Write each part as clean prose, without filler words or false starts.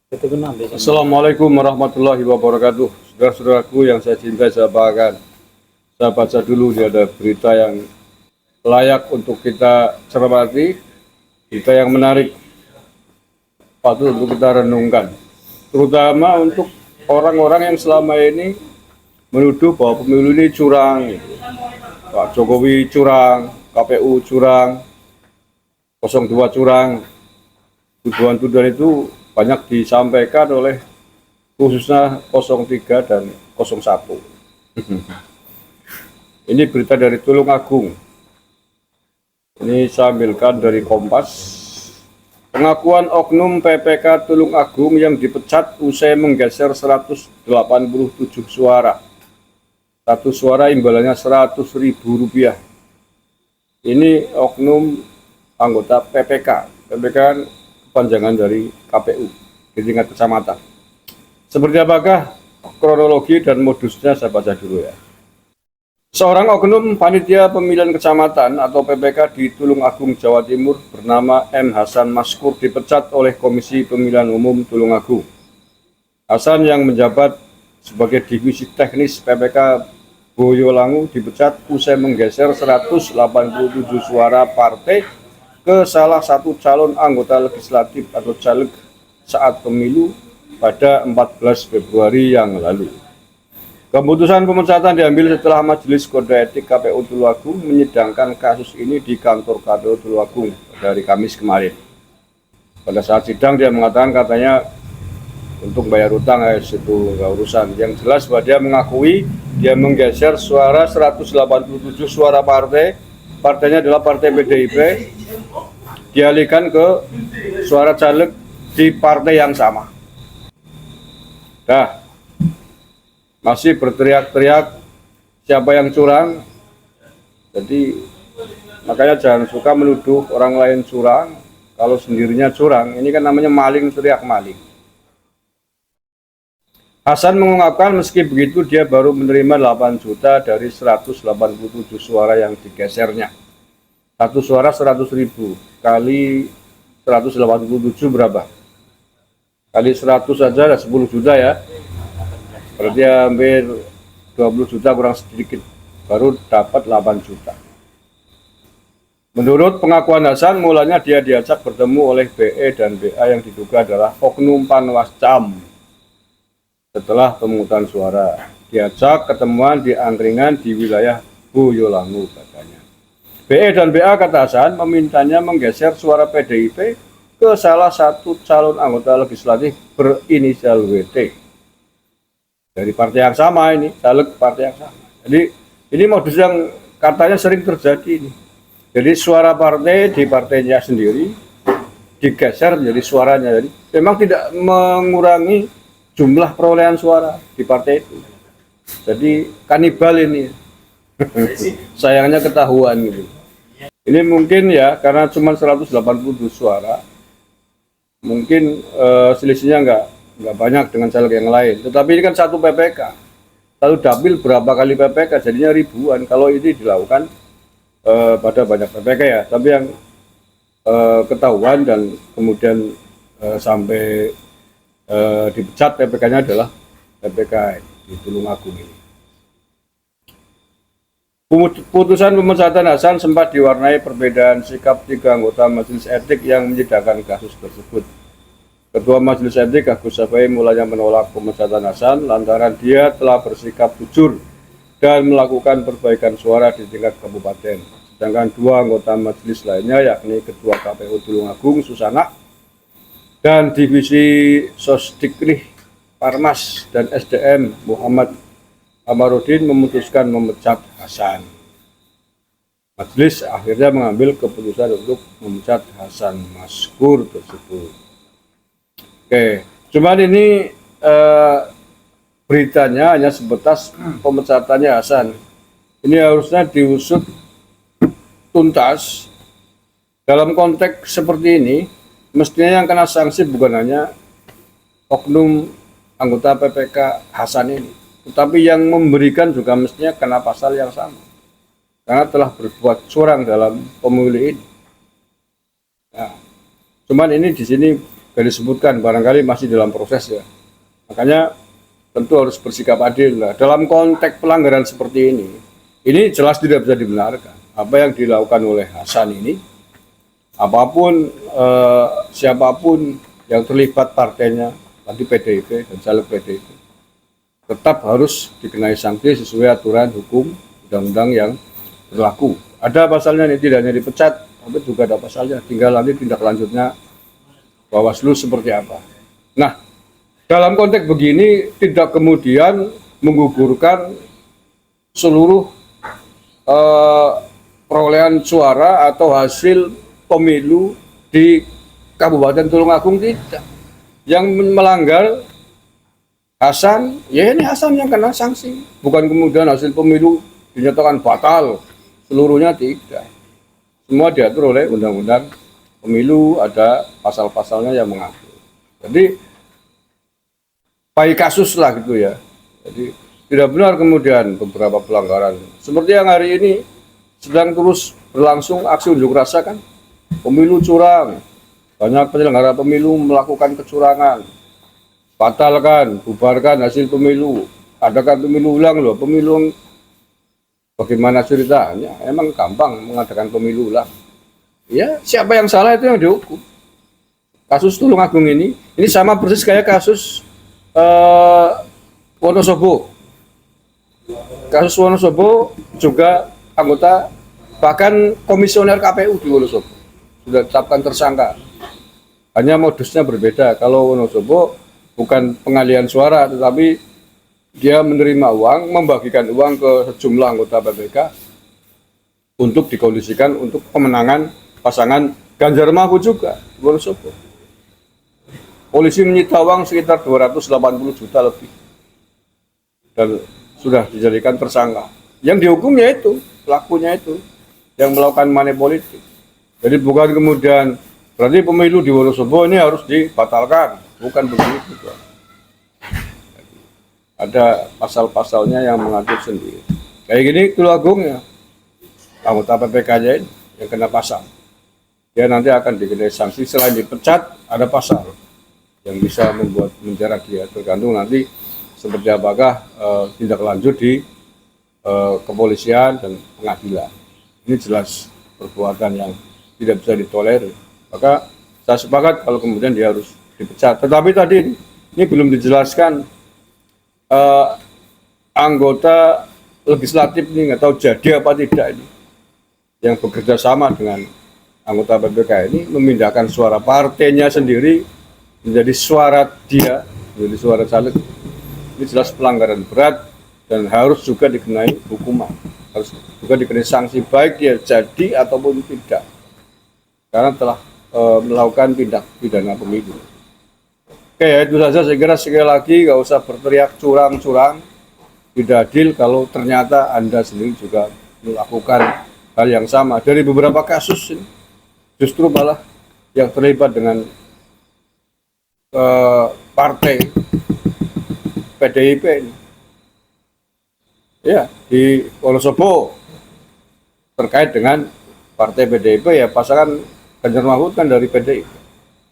Assalamualaikum warahmatullahi wabarakatuh. Saudara-saudaraku yang saya cintai, saya banggakan. Saya baca dulu, dia ada berita yang layak untuk kita cermati, berita yang menarik, patut untuk kita renungkan. Terutama untuk orang-orang yang selama ini menuduh bahwa pemilu ini curang. Pak Jokowi curang, KPU curang, 02 curang. Tuduhan-tuduhan itu banyak disampaikan oleh khususnya 03 dan 01. Ini berita dari Tulungagung. Ini saya ambilkan dari Kompas. Pengakuan oknum PPK Tulungagung yang dipecat usai menggeser 187 suara. Satu suara imbalannya Rp100.000. Ini oknum anggota PPK. PPK kepanjangan dari KPU di tingkat kecamatan. Seperti apakah kronologi dan modusnya, saya baca dulu ya. Seorang oknum panitia pemilihan kecamatan atau PPK di Tulungagung, Jawa Timur bernama M. Hasan Maskur dipecat oleh Komisi Pemilihan Umum Tulungagung. Hasan yang menjabat sebagai divisi teknis PPK Boyolangu dipecat usai menggeser 187 suara partai ke salah satu calon anggota legislatif atau caleg saat pemilu pada 14 Februari yang lalu. Keputusan pemecatan diambil setelah Majelis Kode Etik KPU Tulungagung menyidangkan kasus ini di kantor KPU Tulungagung dari Kamis kemarin. Pada saat sidang dia mengatakan katanya untuk bayar utang itu nggak urusan. Yang jelas bahwa dia mengakui dia menggeser suara 187 suara partainya adalah partai PDIP, dialihkan ke suara caleg di partai yang sama. Nah, masih berteriak-teriak siapa yang curang. Jadi makanya jangan suka menuduh orang lain curang kalau sendirinya curang. Ini kan namanya maling teriak maling. Hasan mengungkapkan meski begitu dia baru menerima 8 juta dari 187 suara yang digesernya. Satu suara 100.000 kali 187 berapa? Kali 100 saja ada 10 juta ya. Berarti hampir 20 juta kurang sedikit. Baru dapat 8 juta. Menurut pengakuan Hasan, mulanya dia diajak bertemu oleh BE dan BA yang diduga adalah oknum Panwascam. Setelah pemungutan suara, diajak ketemuan di angkringan di wilayah Boyolangu katanya. BE dan BA kata Hasan memintanya menggeser suara PDIP ke salah satu calon anggota legislatif berinisial WT. Dari partai yang sama ini, caleg partai yang sama. Jadi ini modus yang katanya sering terjadi ini. Jadi suara partai di partainya sendiri digeser menjadi suaranya. Jadi memang tidak mengurangi jumlah perolehan suara di partai itu. Jadi kanibal ini. Sayangnya ketahuan gitu. Ini mungkin ya karena cuma 180 suara, mungkin selisihnya nggak banyak dengan caleg yang lain. Tetapi ini kan satu PPK, satu dapil berapa kali PPK, jadinya ribuan. Kalau ini dilakukan pada banyak PPK ya, tapi yang ketahuan dan kemudian sampai dipecat PPK-nya adalah PPK di Tulungagung ini. Putusan pemecatan Hasan sempat diwarnai perbedaan sikap 3 anggota Majelis Etik yang menyidangkan kasus tersebut. Ketua Majelis Etik Agus Safai mulanya menolak pemecatan Hasan lantaran dia telah bersikap jujur dan melakukan perbaikan suara di tingkat kabupaten. Sedangkan 2 anggota majelis lainnya yakni Ketua KPU Tulungagung Susana dan Divisi Sosdiknih Parmas dan SDM Muhammad Amarudin memutuskan memecat Hasan. Majelis akhirnya mengambil keputusan untuk memecat Hasan Maskur tersebut. Oke, cuman ini beritanya hanya sebatas pemecatannya Hasan. Ini harusnya diusut tuntas. Dalam konteks seperti ini, mestinya yang kena sanksi bukan hanya oknum anggota PPK Hasan ini, tetapi yang memberikan juga mestinya kena pasal yang sama, karena telah berbuat curang dalam pemilu ini. Nah, cuman ini di sini disebutkan barangkali masih dalam proses ya. Makanya tentu harus bersikap adil lah. Dalam konteks pelanggaran seperti ini jelas tidak bisa dibenarkan. Apa yang dilakukan oleh Hasan ini, apapun siapapun yang terlibat partainya, tadi PDIP dan caleg PDIP, tetap harus dikenai sanksi sesuai aturan hukum undang-undang yang berlaku. Ada pasalnya nih, tidak hanya dipecat, tapi juga ada pasalnya. Tinggal nanti tindak lanjutnya Bawaslu seperti apa. Nah, dalam konteks begini tidak kemudian menggugurkan seluruh perolehan suara atau hasil pemilu di Kabupaten Tulungagung, tidak. Yang melanggar Hasan, ya ini Hasan yang kena sanksi. Bukan kemudian hasil pemilu dinyatakan batal seluruhnya, tidak. Semua diatur oleh undang-undang pemilu, ada pasal-pasalnya yang mengatur. Jadi baik kasus lah gitu ya. Jadi tidak benar kemudian beberapa pelanggaran seperti yang hari ini sedang terus berlangsung aksi unjuk rasa kan, pemilu curang, banyak penyelenggara pemilu melakukan kecurangan, batalkan, bubarkan hasil pemilu, adakan pemilu ulang loh, pemilu bagaimana ceritanya, emang gampang mengadakan pemilu ulang. Ya, siapa yang salah itu yang dihukum. Kasus Tulungagung ini sama persis kayak kasus Wonosobo. Kasus Wonosobo juga anggota, bahkan komisioner KPU di Wonosobo sudah ditetapkan tersangka. Hanya modusnya berbeda. Kalau Wonosobo bukan pengalihan suara, tetapi dia menerima uang, membagikan uang ke sejumlah anggota PPK untuk dikondisikan untuk pemenangan pasangan Ganjar Mahfud juga Wonosobo. Polisi menyita uang sekitar 280 juta lebih dan sudah dijadikan tersangka. Yang dihukumnya itu pelakunya itu yang melakukan money politik. Jadi bukan kemudian berarti pemilu di Wonosobo ini harus dibatalkan, bukan begitu. Ada pasal-pasalnya yang mengatur sendiri. Kayak gini Tulungagung ya, anggota PPK-nya ini yang kena pasal. Dia nanti akan dikenai sanksi, selain dipecat ada pasal yang bisa membuat menjara dia, tergantung nanti seperti apakah tindak lanjut di kepolisian dan pengadilan. Ini jelas perbuatan yang tidak bisa ditolerir. Maka saya sepakat kalau kemudian dia harus dipecat. Tetapi tadi ini belum dijelaskan anggota legislatif ini nggak tahu jadi apa tidak ini yang bekerja sama dengan anggota PPK ini memindahkan suara partainya sendiri menjadi suara dia, menjadi suara caleg. Ini jelas pelanggaran berat dan harus juga dikenai hukuman, harus juga dikenai sanksi baik dia jadi ataupun tidak, karena telah melakukan tindak pidana pemilu. Oke, ya itu saja. Saya kira sekali lagi nggak usah berteriak curang-curang, tidak adil kalau ternyata Anda sendiri juga melakukan hal yang sama. Dari beberapa kasus ini, justru malah yang terlibat dengan partai PDIP ini. Ya, di Wonosobo terkait dengan partai PDIP ya pasangan Ganjar Mahfud kan dari PDIP.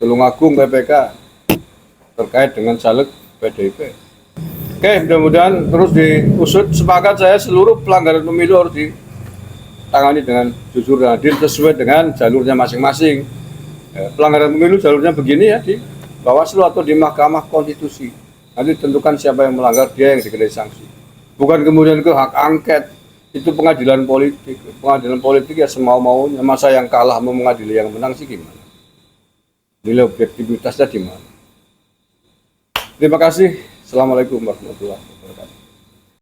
Tulungagung PPK terkait dengan caleg PDIP. Oke, mudah-mudahan terus diusut. Sepakat saya seluruh pelanggaran pemilu harus ditangani dengan jujur dan adil sesuai dengan jalurnya masing-masing. Pelanggaran pemilu jalurnya begini ya, di Bawaslu atau di Mahkamah Konstitusi. Nanti tentukan siapa yang melanggar, dia yang dikenai sanksi. Bukan kemudian ke hak angket, itu pengadilan politik. Pengadilan politik ya semau-maunya. Masa yang kalah mau mengadili yang menang sih gimana? Nilai objektivitasnya di mana? Terima kasih. Assalamualaikum warahmatullahi wabarakatuh.